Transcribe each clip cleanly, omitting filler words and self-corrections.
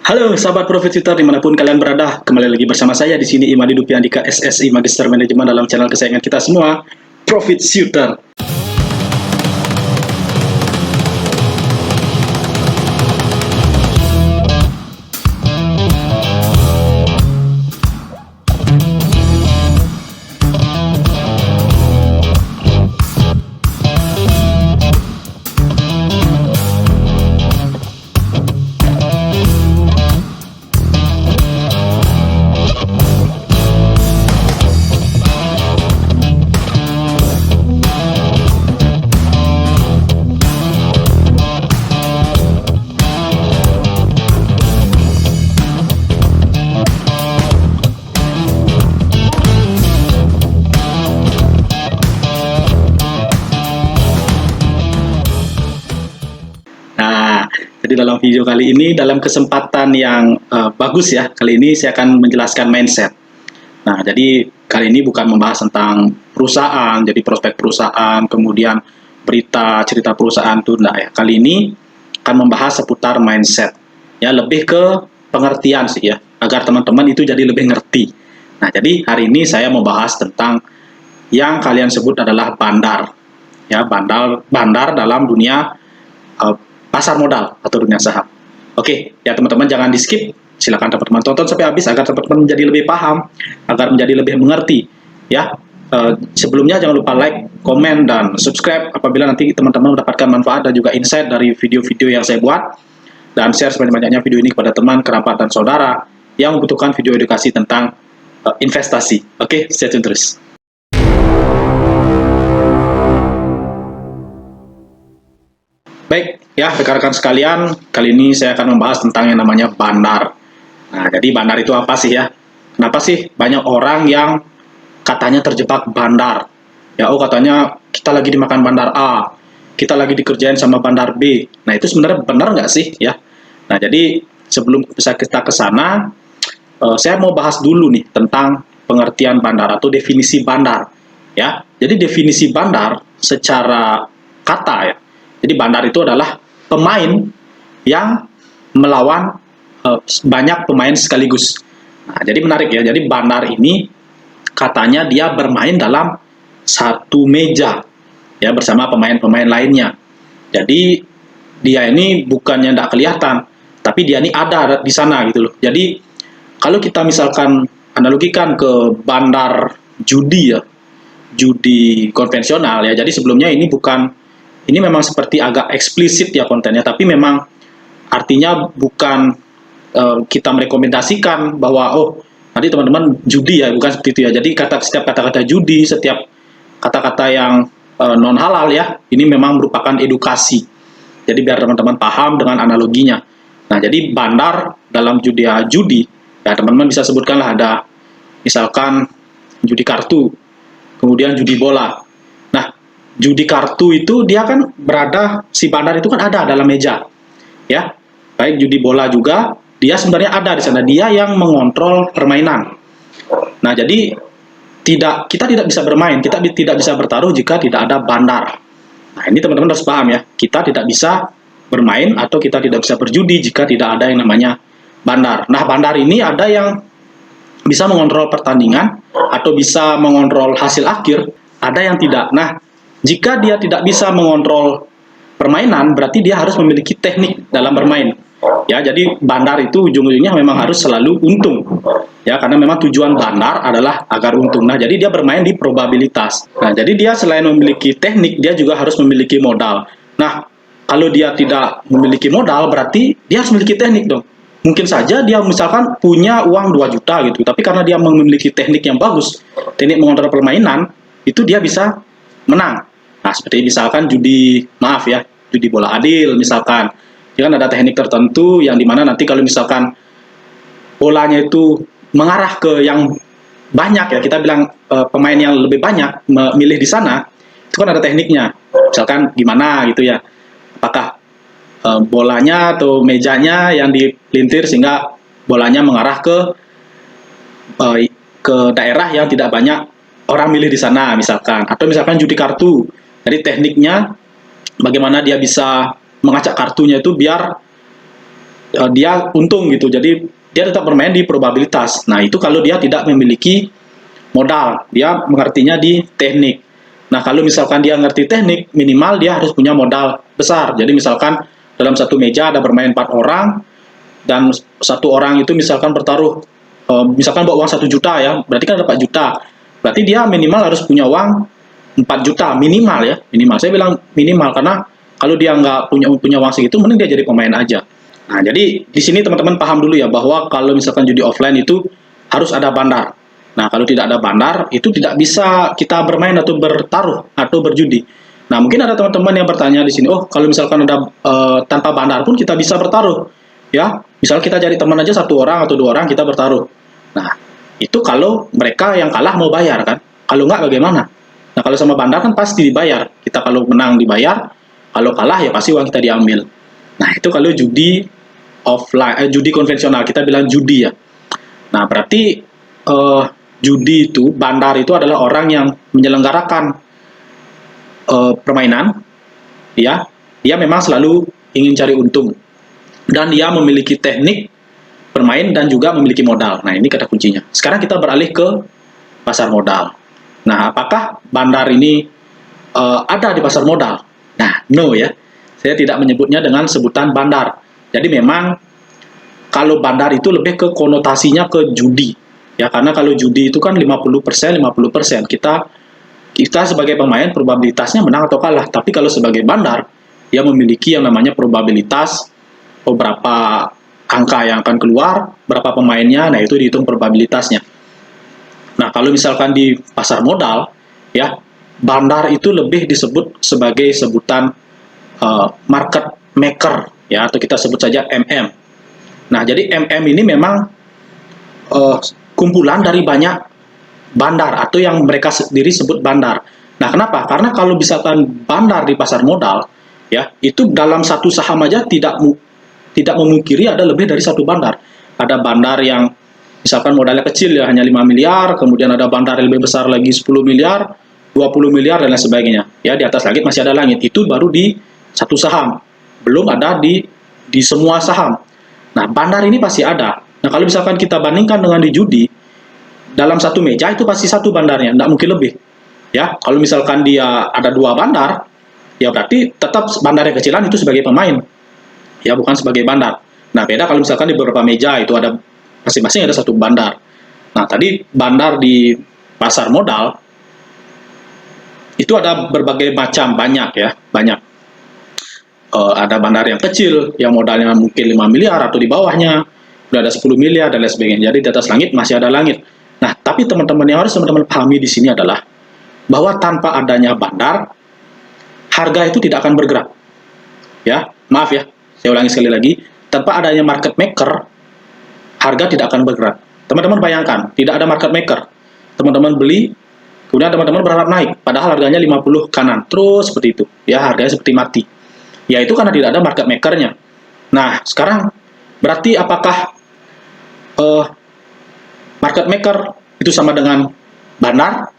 Halo sahabat Profit Shooter dimanapun kalian berada, kembali lagi bersama saya di sini Imadi Dupiandika SSI Magister Manajemen dalam channel kesayangan kita semua, Profit Shooter. Jadi dalam video kali ini, dalam kesempatan yang bagus ya, kali ini saya akan menjelaskan mindset. Nah, jadi kali ini bukan membahas tentang perusahaan, jadi prospek perusahaan, kemudian berita, cerita perusahaan itu enggak ya. Kali ini akan membahas seputar mindset. Ya, lebih ke pengertian sih ya, agar teman-teman itu jadi lebih ngerti. Nah, jadi hari ini saya mau bahas tentang yang kalian sebut adalah bandar. Ya, bandar dalam dunia pasar modal atau dunia saham. Oke, ya teman-teman jangan di skip, silakan teman-teman tonton sampai habis agar teman-teman menjadi lebih paham, agar menjadi lebih mengerti. Ya, sebelumnya jangan lupa like, komen, dan subscribe apabila nanti teman-teman mendapatkan manfaat dan juga insight dari video-video yang saya buat, dan share sebanyak-banyaknya video ini kepada teman, kerabat, dan saudara yang membutuhkan video edukasi tentang investasi. Oke, stay tune terus. Baik, ya rekan-rekan sekalian, kali ini saya akan membahas tentang yang namanya bandar. Nah, jadi bandar itu apa sih ya? Kenapa sih banyak orang yang katanya terjebak bandar? Ya, oh katanya kita lagi dimakan bandar A, kita lagi dikerjain sama bandar B. Nah, itu sebenarnya benar nggak sih ya? Nah, jadi sebelum bisa kita ke sana, saya mau bahas dulu nih tentang pengertian bandar atau definisi bandar. Ya, jadi definisi bandar secara kata ya. Jadi bandar itu adalah pemain yang melawan banyak pemain sekaligus. Nah, jadi menarik ya. Jadi bandar ini katanya dia bermain dalam satu meja ya bersama pemain-pemain lainnya. Jadi dia ini bukannya tidak kelihatan, tapi dia ini ada di sana gitu loh. Jadi kalau kita misalkan analogikan ke bandar judi ya, judi konvensional ya. Jadi sebelumnya ini memang seperti agak eksplisit ya kontennya, tapi memang artinya bukan kita merekomendasikan bahwa oh nanti teman-teman judi ya, bukan seperti itu ya. Jadi setiap kata-kata judi, setiap kata-kata yang non halal ya, ini memang merupakan edukasi. Jadi biar teman-teman paham dengan analoginya. Nah, jadi bandar dalam judi ya teman-teman bisa sebutkanlah ada misalkan judi kartu, kemudian judi bola. Judi kartu itu dia kan si bandar itu kan ada dalam meja, ya. Baik judi bola juga, dia sebenarnya ada di sana. Dia yang mengontrol permainan. Nah, jadi kita tidak bisa bermain, kita tidak bisa bertaruh jika tidak ada bandar. Nah, ini teman-teman harus paham ya. Kita tidak bisa bermain atau kita tidak bisa berjudi jika tidak ada yang namanya bandar. Nah, bandar ini ada yang bisa mengontrol pertandingan atau bisa mengontrol hasil akhir, ada yang tidak. Nah, jika dia tidak bisa mengontrol permainan, berarti dia harus memiliki teknik dalam bermain. Ya, jadi bandar itu ujung-ujungnya memang harus selalu untung. Ya, karena memang tujuan bandar adalah agar untung. Nah, jadi dia bermain di probabilitas. Nah, jadi dia selain memiliki teknik, dia juga harus memiliki modal. Nah, kalau dia tidak memiliki modal, berarti dia harus memiliki teknik dong. Mungkin saja dia misalkan punya uang 2 juta gitu, tapi karena dia memiliki teknik yang bagus, teknik mengontrol permainan, itu dia bisa menang. Nah, seperti misalkan judi bola adil misalkan. Dia kan ada teknik tertentu yang dimana nanti kalau misalkan bolanya itu mengarah ke yang banyak ya, kita bilang pemain yang lebih banyak memilih di sana, itu kan ada tekniknya. Misalkan gimana gitu ya. Apakah bolanya atau mejanya yang dipelintir sehingga bolanya mengarah ke daerah yang tidak banyak orang milih di sana misalkan. Atau misalkan judi kartu. Jadi tekniknya bagaimana dia bisa mengacak kartunya itu biar dia untung gitu. Jadi dia tetap bermain di probabilitas. Nah, itu kalau dia tidak memiliki modal, dia mengertinya di teknik. Nah, kalau misalkan dia ngerti teknik, minimal dia harus punya modal besar. Jadi misalkan dalam satu meja ada bermain 4 orang, dan satu orang itu misalkan bertaruh, misalkan bawa uang 1 juta ya, berarti kan ada 4 juta. Berarti dia minimal harus punya uang 4 juta, minimal ya, minimal. Saya bilang minimal, karena kalau dia nggak punya uang segitu, mending dia jadi pemain aja. Nah, jadi di sini teman-teman paham dulu ya, bahwa kalau misalkan judi offline itu harus ada bandar. Nah, kalau tidak ada bandar, itu tidak bisa kita bermain atau bertaruh atau berjudi. Nah, mungkin ada teman-teman yang bertanya di sini, oh kalau misalkan ada tanpa bandar pun kita bisa bertaruh, ya. Misal kita cari teman aja 1 orang atau 2 orang kita bertaruh. Nah, itu kalau mereka yang kalah mau bayar kan. Kalau nggak bagaimana? Nah, kalau sama bandar kan pasti dibayar. Kita kalau menang dibayar, kalau kalah ya pasti uang kita diambil. Nah, itu kalau judi offline, judi konvensional, kita bilang judi ya. Nah, berarti judi itu, bandar itu adalah orang yang menyelenggarakan permainan, ya. Dia memang selalu ingin cari untung, dan dia memiliki teknik bermain dan juga memiliki modal. Nah, ini kata kuncinya. Sekarang kita beralih ke pasar modal. Nah, apakah bandar ini ada di pasar modal? Nah, no ya. Saya tidak menyebutnya dengan sebutan bandar. Jadi memang kalau bandar itu lebih ke konotasinya ke judi. Ya, karena kalau judi itu kan 50%, 50%. Kita sebagai pemain probabilitasnya menang atau kalah. Tapi kalau sebagai bandar, dia memiliki yang namanya probabilitas, beberapa angka yang akan keluar, berapa pemainnya, nah itu dihitung probabilitasnya. Nah, kalau misalkan di pasar modal, ya, bandar itu lebih disebut sebagai sebutan market maker, ya, atau kita sebut saja MM. Nah, jadi MM ini memang kumpulan dari banyak bandar, atau yang mereka sendiri sebut bandar. Nah, kenapa? Karena kalau misalkan bandar di pasar modal, ya, itu dalam satu saham aja tidak memungkiri ada lebih dari satu bandar. Ada bandar yang misalkan modalnya kecil ya, hanya 5 miliar, kemudian ada bandar yang lebih besar lagi 10 miliar, 20 miliar, dan lain sebagainya. Ya, di atas langit masih ada langit. Itu baru di satu saham. Belum ada di semua saham. Nah, bandar ini pasti ada. Nah, kalau misalkan kita bandingkan dengan di judi, dalam satu meja itu pasti satu bandarnya, tidak mungkin lebih. Ya, kalau misalkan dia ada 2 bandar, ya berarti tetap bandar yang kecilan itu sebagai pemain, ya, bukan sebagai bandar. Nah, beda kalau misalkan di beberapa meja itu ada masing-masing ada satu bandar. Nah, tadi bandar di pasar modal itu ada berbagai macam, banyak ya, banyak. Ada bandar yang kecil, yang modalnya mungkin 5 miliar atau di bawahnya, udah ada 10 miliar dan lain sebagainya. Jadi di atas langit masih ada langit. Nah, tapi teman-teman yang harus teman-teman pahami di sini adalah bahwa tanpa adanya bandar, harga itu tidak akan bergerak. Ya, maaf ya, saya ulangi sekali lagi, tanpa adanya market maker, harga tidak akan bergerak. Teman-teman bayangkan, tidak ada market maker. Teman-teman beli, kemudian teman-teman berharap naik, padahal harganya 50 kanan, terus seperti itu. Ya, harganya seperti mati. Ya, itu karena tidak ada market makernya. Nah, sekarang berarti apakah market maker itu sama dengan bandar?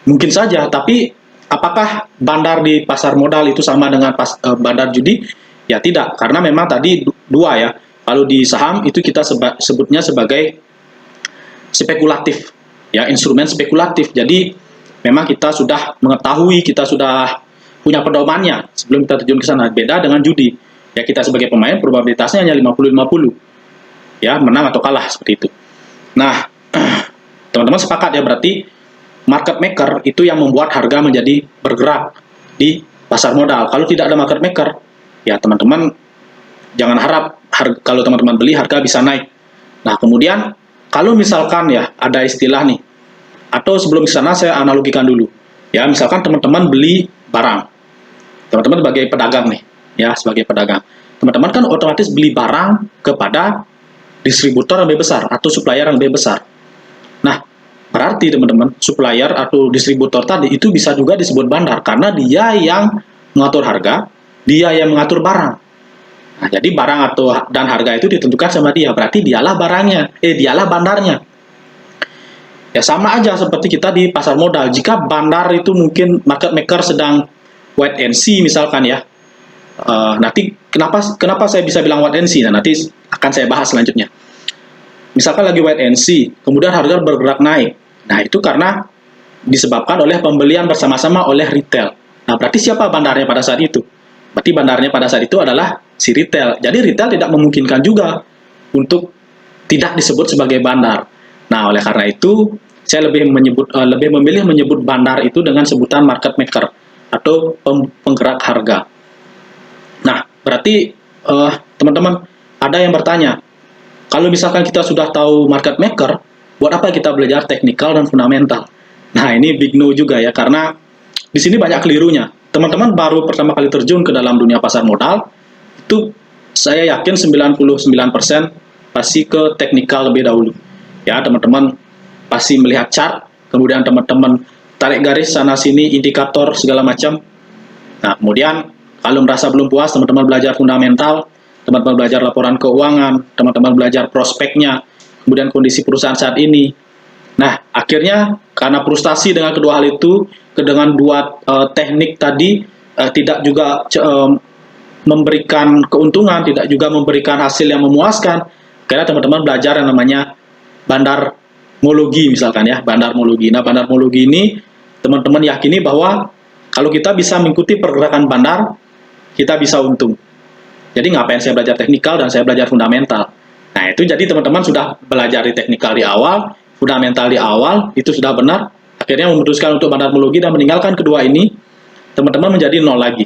Mungkin saja, tapi apakah bandar di pasar modal itu sama dengan bandar judi? Ya tidak, karena memang tadi dua ya. Kalau di saham itu kita sebutnya sebagai spekulatif, ya, instrumen spekulatif. Jadi memang kita sudah mengetahui, kita sudah punya pedomannya sebelum kita terjun ke sana. Beda dengan judi. Ya, kita sebagai pemain probabilitasnya hanya 50-50. Ya, menang atau kalah seperti itu. Nah, teman-teman sepakat ya, berarti market maker itu yang membuat harga menjadi bergerak di pasar modal. Kalau tidak ada market maker, ya teman-teman jangan harap kalau teman-teman beli harga bisa naik. Nah, kemudian kalau misalkan ya ada istilah nih, atau sebelum ke sana saya analogikan dulu. Ya, misalkan teman-teman beli barang. Teman-teman sebagai pedagang nih, ya, sebagai pedagang. Teman-teman kan otomatis beli barang kepada distributor yang lebih besar atau supplier yang lebih besar. Nah, berarti teman-teman, supplier atau distributor tadi itu bisa juga disebut bandar karena dia yang mengatur harga, dia yang mengatur barang. Nah, jadi barang dan harga itu ditentukan sama dia, berarti dialah barangnya, dialah bandarnya. Ya, sama aja seperti kita di pasar modal. Jika bandar itu mungkin market maker sedang wait and see misalkan ya. Nanti kenapa saya bisa bilang wait and see? Nah, nanti akan saya bahas selanjutnya. Misalkan lagi wait and see, kemudian harga bergerak naik. Nah, itu karena disebabkan oleh pembelian bersama-sama oleh retail. Nah, berarti siapa bandarnya pada saat itu? Berarti bandarnya pada saat itu adalah si retail. Jadi retail tidak memungkinkan juga untuk tidak disebut sebagai bandar. Nah, oleh karena itu saya lebih memilih menyebut bandar itu dengan sebutan market maker atau penggerak harga. Nah, berarti teman-teman ada yang bertanya, kalau misalkan kita sudah tahu market maker, buat apa kita belajar teknikal dan fundamental? Nah, ini big no juga ya, karena di sini banyak kelirunya. Teman-teman baru pertama kali terjun ke dalam dunia pasar modal, itu saya yakin 99% pasti ke teknikal lebih dahulu. Ya, teman-teman pasti melihat chart, kemudian teman-teman tarik garis sana sini, indikator segala macam. Nah, kemudian kalau merasa belum puas, teman-teman belajar fundamental, teman-teman belajar laporan keuangan, teman-teman belajar prospeknya, kemudian kondisi perusahaan saat ini. Nah, akhirnya karena frustasi dengan kedua hal itu, dengan dua teknik tadi tidak juga memberikan keuntungan, tidak juga memberikan hasil yang memuaskan, karena teman-teman belajar yang namanya bandarmologi misalkan ya, bandarmologi. Nah, bandarmologi ini teman-teman yakini bahwa kalau kita bisa mengikuti pergerakan bandar, kita bisa untung. Jadi ngapain saya belajar teknikal dan saya belajar fundamental? Nah, itu jadi teman-teman sudah belajar di teknikal di awal, fundamental di awal, itu sudah benar, akhirnya memutuskan untuk bandarmologi dan meninggalkan kedua ini, teman-teman menjadi nol lagi.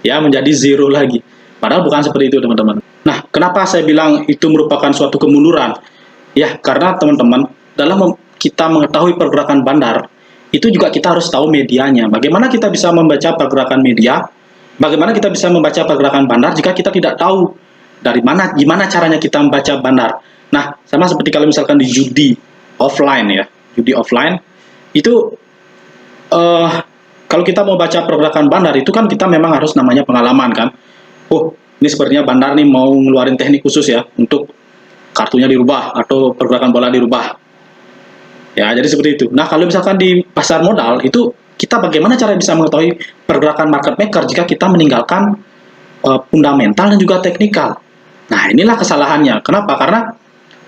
Ya, menjadi zero lagi. Padahal bukan seperti itu, teman-teman. Nah, kenapa saya bilang itu merupakan suatu kemunduran? Ya, karena teman-teman, dalam kita mengetahui pergerakan bandar, itu juga kita harus tahu medianya. Bagaimana kita bisa membaca pergerakan media? Bagaimana kita bisa membaca pergerakan bandar jika kita tidak tahu dari mana, gimana caranya kita membaca bandar? Nah, sama seperti kalau misalkan di judi offline ya, judi offline itu kalau kita mau baca pergerakan bandar itu kan kita memang harus namanya pengalaman kan. Oh, ini sepertinya bandar nih mau ngeluarin teknik khusus ya untuk kartunya dirubah atau pergerakan bola dirubah. Ya, jadi seperti itu. Nah, kalau misalkan di pasar modal itu kita bagaimana cara bisa mengetahui pergerakan market maker jika kita meninggalkan fundamental dan juga teknikal. Nah, inilah kesalahannya. Kenapa? Karena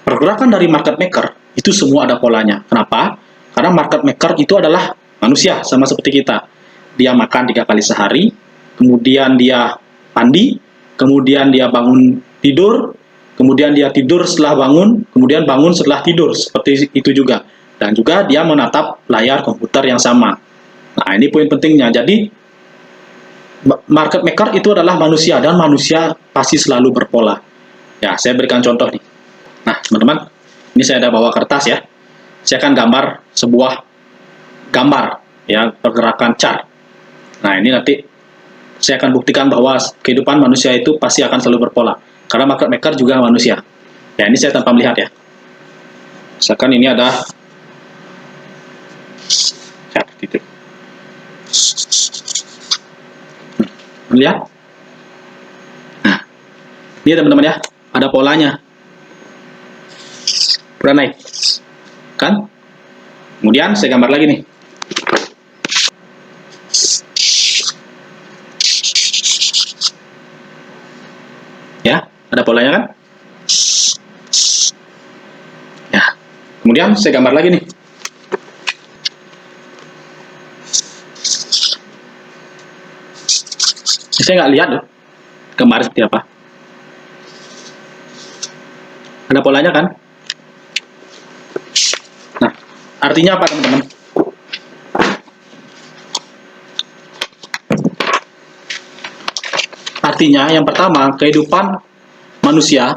pergerakan dari market maker itu semua ada polanya. Kenapa? Karena market maker itu adalah manusia, sama seperti kita. Dia makan 3 kali sehari, kemudian dia mandi, kemudian dia bangun tidur, kemudian dia tidur setelah bangun, kemudian bangun setelah tidur, seperti itu juga. Dan juga dia menatap layar komputer yang sama. Nah, ini poin pentingnya. Jadi, market maker itu adalah manusia, dan manusia pasti selalu berpola. Ya, saya berikan contoh nih. Nah, teman-teman, ini saya ada bawa kertas ya. Saya akan gambar sebuah gambar, ya, pergerakan chart. Nah, ini nanti saya akan buktikan bahwa kehidupan manusia itu pasti akan selalu berpola. Karena market maker juga manusia. Ya, ini saya tanpa melihat ya. Misalkan ini ada chart gitu. Lihat. Nah, ini teman-teman ya, ada polanya. Udah naik. Kan? Kemudian saya gambar lagi nih. Ya, ada polanya kan? Ya. Kemudian saya gambar lagi nih. Saya nggak lihat loh gambar seperti apa. Ada polanya kan? Nah, artinya apa teman-teman? Artinya yang pertama, kehidupan manusia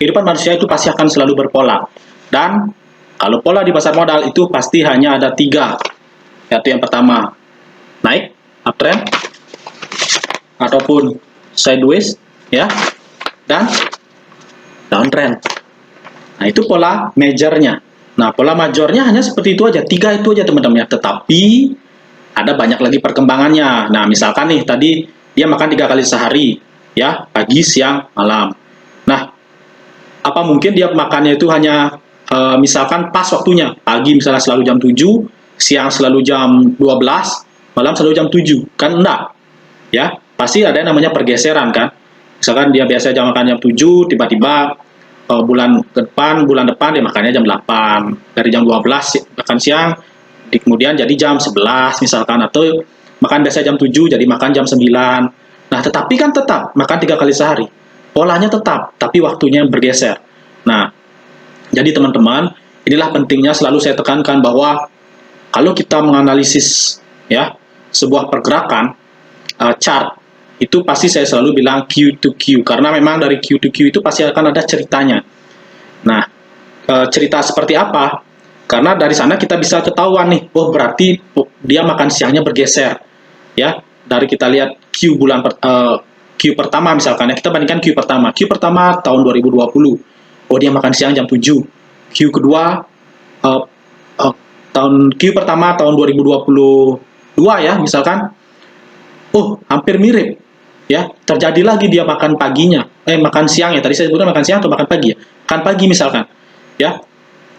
itu pasti akan selalu berpola. Dan kalau pola di pasar modal itu pasti hanya ada 3. Yaitu yang pertama, naik, uptrend, ataupun sideways ya, dan downtrend. Nah, itu pola majornya. Nah, pola majornya hanya seperti itu aja, 3 itu aja teman-teman ya. Tetapi ada banyak lagi perkembangannya. Nah, misalkan nih tadi dia makan 3 kali sehari ya, pagi, siang, malam. Nah, apa mungkin dia makannya itu hanya misalkan pas waktunya, pagi misalnya selalu jam 7, siang selalu jam 12, malam selalu jam 7, kan enggak ya, pasti ada yang namanya pergeseran kan. Misalkan dia biasa jam makan jam 7, tiba-tiba bulan depan dia makannya jam 8. Dari jam 12 makan siang, kemudian jadi jam 11 misalkan, atau makan biasa jam 7 jadi makan jam 9. Nah, tetapi kan tetap makan 3 kali sehari. Polanya tetap, tapi waktunya bergeser. Nah, jadi teman-teman, inilah pentingnya selalu saya tekankan bahwa kalau kita menganalisis ya sebuah pergerakan chart, itu pasti saya selalu bilang Q to Q, karena memang dari Q to Q itu pasti akan ada ceritanya. Nah, cerita seperti apa? Karena dari sana kita bisa ketahuan nih, oh berarti dia makan siangnya bergeser. Ya, dari kita lihat Q pertama misalkan ya, kita bandingkan Q pertama tahun 2020. Oh, dia makan siang jam 7. Q kedua uh, Q pertama tahun 2022 ya, misalkan. Oh, hampir mirip. Ya, terjadi lagi dia makan paginya. Makan siang ya. Tadi saya sebutkan makan siang atau makan pagi ya. Makan pagi misalkan. Ya,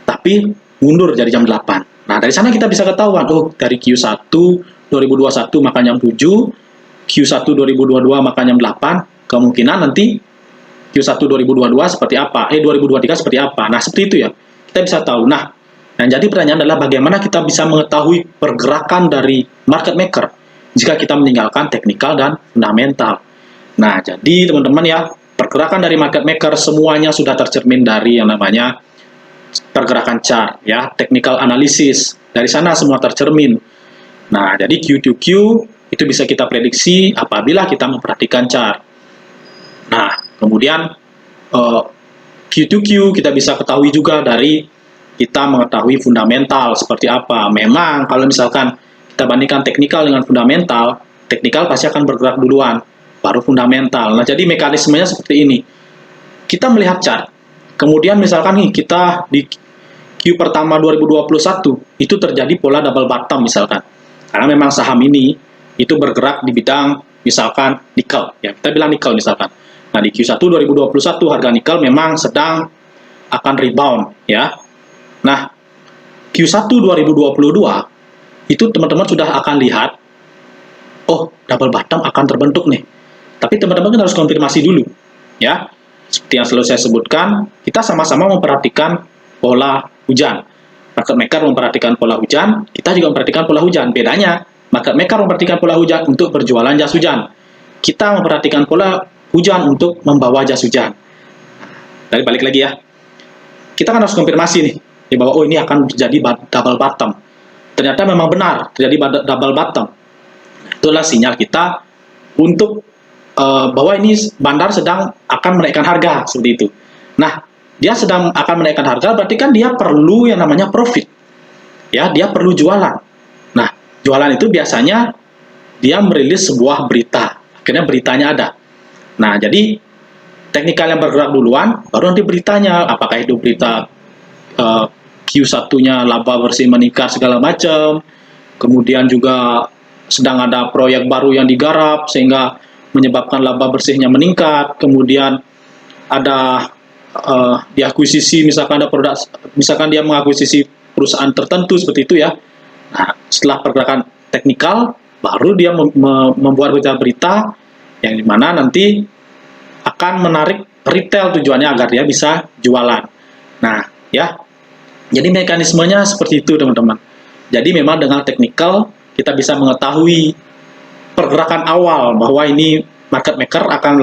tapi mundur jadi jam 8. Nah, dari sana kita bisa ketahuan, oh, dari Q1 2021 makan jam 7, Q1 2022 makan jam 8, kemungkinan nanti Q1 2022 seperti apa, 2023 seperti apa. Nah, seperti itu ya. Kita bisa tahu. Nah, yang jadi pertanyaan adalah bagaimana kita bisa mengetahui pergerakan dari market maker jika kita meninggalkan teknikal dan fundamental. Nah, jadi teman-teman ya, pergerakan dari market maker semuanya sudah tercermin dari yang namanya pergerakan chart ya, technical analysis. Dari sana semua tercermin. Nah, jadi Q to Q itu bisa kita prediksi apabila kita memperhatikan chart. Nah, kemudian Q to Q kita bisa ketahui juga dari kita mengetahui fundamental seperti apa. Memang kalau misalkan kita bandingkan teknikal dengan fundamental, teknikal pasti akan bergerak duluan, baru fundamental. Nah, jadi mekanismenya seperti ini. Kita melihat chart, kemudian misalkan nih kita di Q pertama 2021 itu terjadi pola double bottom misalkan. Karena memang saham ini itu bergerak di bidang misalkan nikel, ya kita bilang nikel misalkan. Nah, di Q1 2021 harga nikel memang sedang akan rebound ya. Nah, Q1 2022 itu teman-teman sudah akan lihat, oh, double bottom akan terbentuk nih. Tapi teman-teman harus konfirmasi dulu ya. Seperti yang selalu saya sebutkan, kita sama-sama memperhatikan pola hujan. Market maker memperhatikan pola hujan, kita juga memperhatikan pola hujan. Bedanya, market maker memperhatikan pola hujan untuk berjualan jas hujan. Kita memperhatikan pola hujan untuk membawa jas hujan. Dari balik lagi ya, kita kan harus konfirmasi nih, bahwa oh ini akan terjadi double bottom. Ternyata memang benar terjadi double bottom. Itulah sinyal kita untuk bahwa ini bandar sedang akan menaikkan harga, seperti itu. Nah, dia sedang akan menaikkan harga, berarti kan dia perlu yang namanya profit. Ya, dia perlu jualan. Nah, jualan itu biasanya dia merilis sebuah berita. Akhirnya beritanya ada. Nah, jadi teknikal yang bergerak duluan, baru nanti beritanya. Apakah itu berita Q1-nya laba bersih meningkat segala macam. Kemudian juga sedang ada proyek baru yang digarap sehingga menyebabkan laba bersihnya meningkat. Kemudian ada diakuisisi, misalkan ada produk, misalkan dia mengakuisisi perusahaan tertentu seperti itu ya. Nah, setelah pergerakan teknikal, baru dia membuat berita-berita yang dimana nanti akan menarik retail, tujuannya agar dia bisa jualan. Nah, ya, jadi mekanismenya seperti itu teman-teman. Jadi memang dengan teknikal kita bisa mengetahui pergerakan awal bahwa ini market maker akan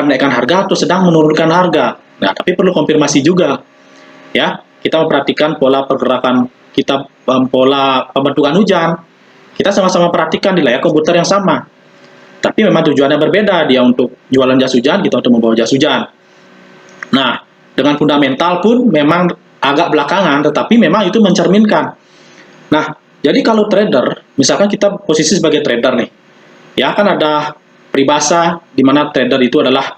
menaikkan harga atau sedang menurunkan harga. Nah, tapi perlu konfirmasi juga. Ya, kita memperhatikan pola pergerakan kita, pola pembentukan hujan. Kita sama-sama perhatikan di layar komputer yang sama. Tapi memang tujuannya berbeda, dia untuk jualan jas hujan, kita untuk membawa jas hujan. Nah, dengan fundamental pun memang agak belakangan, tetapi memang itu mencerminkan. Nah, jadi kalau trader, misalkan kita posisi sebagai trader nih, ya kan ada peribahasa di mana trader itu adalah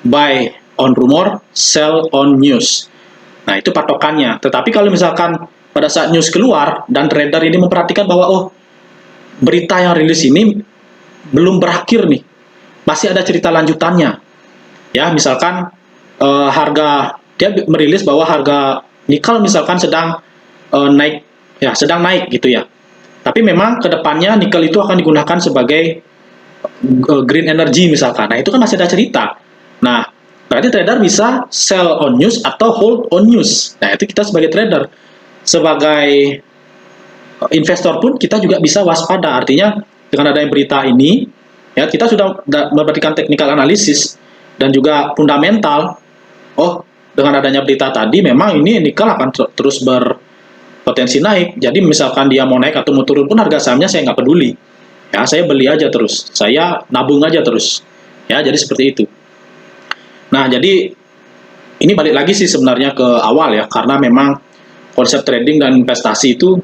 buy on rumor, sell on news. Nah, itu patokannya. Tetapi kalau misalkan pada saat news keluar dan trader ini memperhatikan bahwa oh, berita yang rilis ini belum berakhir nih, masih ada cerita lanjutannya. Ya, misalkan harga, dia merilis bahwa harga nikel misalkan sedang naik, ya sedang naik gitu ya. Tapi memang kedepannya nikel itu akan digunakan sebagai green energy misalkan. Nah, itu kan masih ada cerita. Nah, berarti trader bisa sell on news atau hold on news. Nah, itu kita sebagai trader. Sebagai investor pun kita juga bisa waspada. Artinya dengan adanya berita ini, ya kita sudah memperhatikan technical analysis dan juga fundamental. Oh, dengan adanya berita tadi memang ini nikel akan terus berpotensi naik. Jadi misalkan dia mau naik atau mau turun pun harga sahamnya saya nggak peduli. Ya, saya beli aja terus. Saya nabung aja terus. Ya, jadi seperti itu. Nah, jadi ini balik lagi sih sebenarnya ke awal ya, karena memang konsep trading dan investasi itu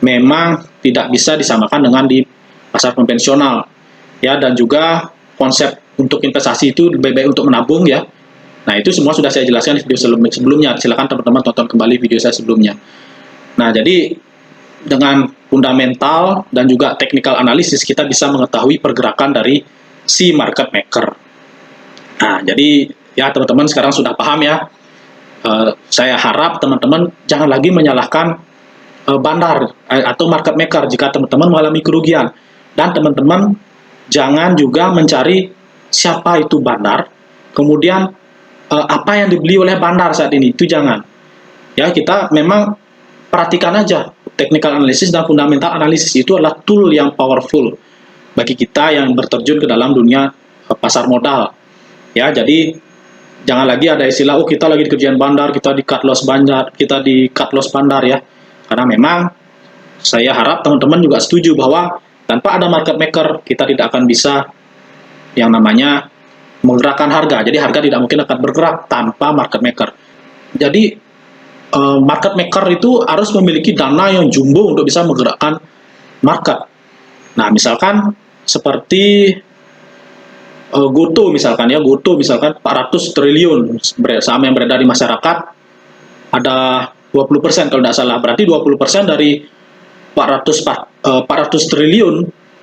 memang tidak bisa disamakan dengan di pasar konvensional. Ya, dan juga konsep untuk investasi itu lebih baik untuk menabung ya. Nah, itu semua sudah saya jelaskan di video sebelumnya. Silakan teman-teman tonton kembali video saya sebelumnya. Nah, jadi dengan fundamental dan juga technical analysis kita bisa mengetahui pergerakan dari si market maker. Nah, jadi ya teman-teman sekarang sudah paham ya. Saya harap teman-teman jangan lagi menyalahkan bandar atau market maker jika teman-teman mengalami kerugian. Dan teman-teman jangan juga mencari siapa itu bandar, kemudian apa yang dibeli oleh bandar saat ini, itu jangan. Ya, kita memang perhatikan aja technical analysis dan fundamental analysis itu adalah tool yang powerful bagi kita yang berterjun ke dalam dunia pasar modal. Ya, jadi jangan lagi ada istilah oh kita lagi di kerjaan bandar, kita di cut loss bandar, kita di cut loss bandar ya. Karena memang saya harap teman-teman juga setuju bahwa tanpa ada market maker kita tidak akan bisa yang namanya menggerakkan harga. Jadi harga tidak mungkin akan bergerak tanpa market maker. Jadi market maker itu harus memiliki dana yang jumbo untuk bisa menggerakkan market. Nah, misalkan seperti Goto misalkan ya, Goto misalkan 400 triliun saham yang beredar di masyarakat, ada 20% kalau tidak salah, berarti 20% dari 400 triliun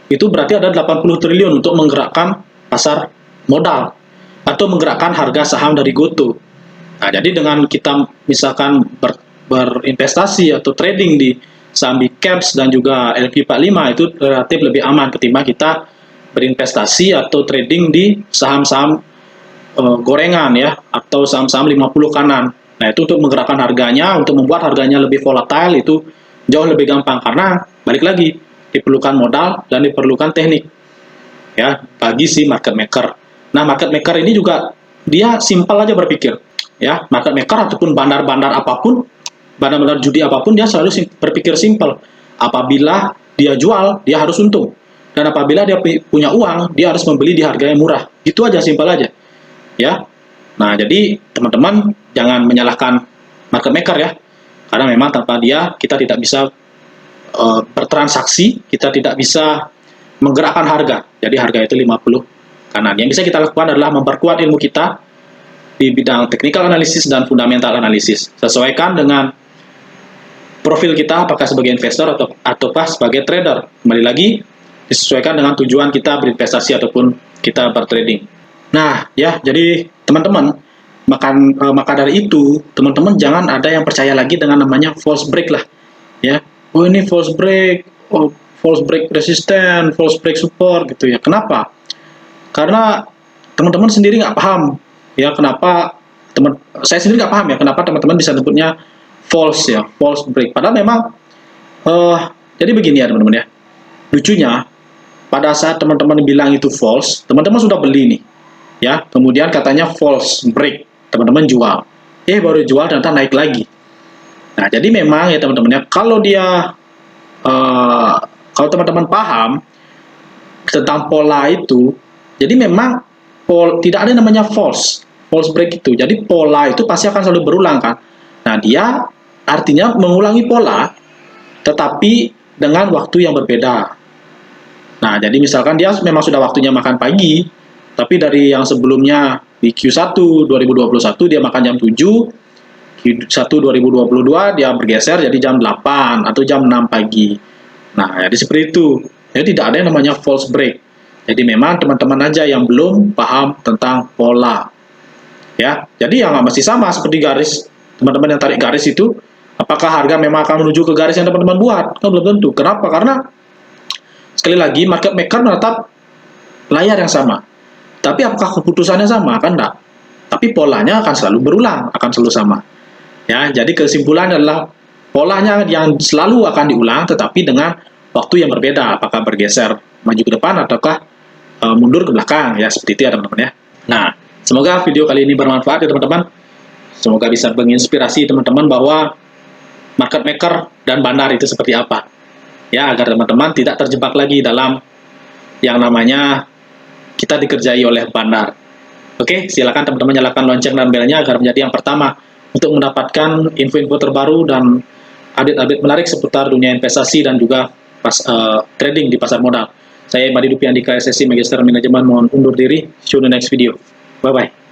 itu berarti ada 80 triliun untuk menggerakkan pasar modal atau menggerakkan harga saham dari Goto. Nah, jadi dengan kita misalkan berinvestasi atau trading di saham big caps dan juga LQ45 itu relatif lebih aman ketimbang kita berinvestasi atau trading di saham-saham gorengan ya, atau saham-saham 50 kanan. Nah, itu untuk menggerakkan harganya, untuk membuat harganya lebih volatile itu jauh lebih gampang karena balik lagi diperlukan modal dan diperlukan teknik ya bagi si market maker. Nah, market maker ini juga dia simpel aja berpikir ya, market maker ataupun bandar-bandar apapun, bandar-bandar judi apapun, dia selalu berpikir simpel. Apabila dia jual, dia harus untung. Dan apabila dia punya uang, dia harus membeli di harga yang murah. Itu aja, simpel aja. Ya. Nah, jadi teman-teman jangan menyalahkan market maker ya. Karena memang tanpa dia kita tidak bisa bertransaksi, kita tidak bisa menggerakkan harga. Jadi harga itu 50 kanan. Yang bisa kita lakukan adalah memperkuat ilmu kita di bidang technical analysis dan fundamental analysis. Sesuaikan dengan profil kita apakah sebagai investor ataukah sebagai trader. Kembali lagi disesuaikan dengan tujuan kita berinvestasi ataupun kita bertrading. Nah, ya, jadi teman-teman, maka dari itu, teman-teman jangan ada yang percaya lagi dengan namanya false break lah. Ya, oh ini false break, oh false break resisten, false break support gitu ya. Kenapa? Karena teman-teman sendiri nggak paham ya kenapa saya sendiri nggak paham ya kenapa teman-teman bisa sebutnya false ya, false break. Padahal memang jadi begini ya teman-teman ya. Lucunya pada saat teman-teman bilang itu false, teman-teman sudah beli nih, ya, kemudian katanya false break, teman-teman jual, baru jual ternyata naik lagi. Nah, jadi memang ya teman-teman ya, kalau kalau teman-teman paham tentang pola itu, jadi memang tidak ada namanya false break itu. Jadi pola itu pasti akan selalu berulang kan. Nah, dia artinya mengulangi pola, tetapi dengan waktu yang berbeda. Nah, jadi misalkan dia memang sudah waktunya makan pagi, tapi dari yang sebelumnya di Q1 2021 dia makan jam 7, Q1 2022 dia bergeser jadi jam 8 atau jam 6 pagi. Nah, jadi seperti itu. Jadi tidak ada yang namanya false break. Jadi memang teman-teman aja yang belum paham tentang pola. Ya, jadi yang nggak mesti sama seperti garis. Teman-teman yang tarik garis itu, apakah harga memang akan menuju ke garis yang teman-teman buat? Kan belum tentu. Kenapa? Karena sekali lagi market maker menetap layar yang sama. Tapi apakah keputusannya sama? Kan enggak. Tapi polanya akan selalu berulang, akan selalu sama. Ya, jadi kesimpulannya adalah polanya yang selalu akan diulang, tetapi dengan waktu yang berbeda. Apakah bergeser maju ke depan ataukah mundur ke belakang? Ya, seperti itu ya teman-teman ya. Nah, semoga video kali ini bermanfaat ya teman-teman. Semoga bisa menginspirasi teman-teman bahwa market maker dan bandar itu seperti apa. Ya, agar teman-teman tidak terjebak lagi dalam yang namanya kita dikerjai oleh bandar. Oke, silakan teman-teman nyalakan lonceng dan belnya agar menjadi yang pertama untuk mendapatkan info-info terbaru dan update-update menarik seputar dunia investasi dan juga trading di pasar modal. Saya Madi Dupiandika, SSC Magister Manajemen, mohon undur diri. See you in the next video. Bye-bye.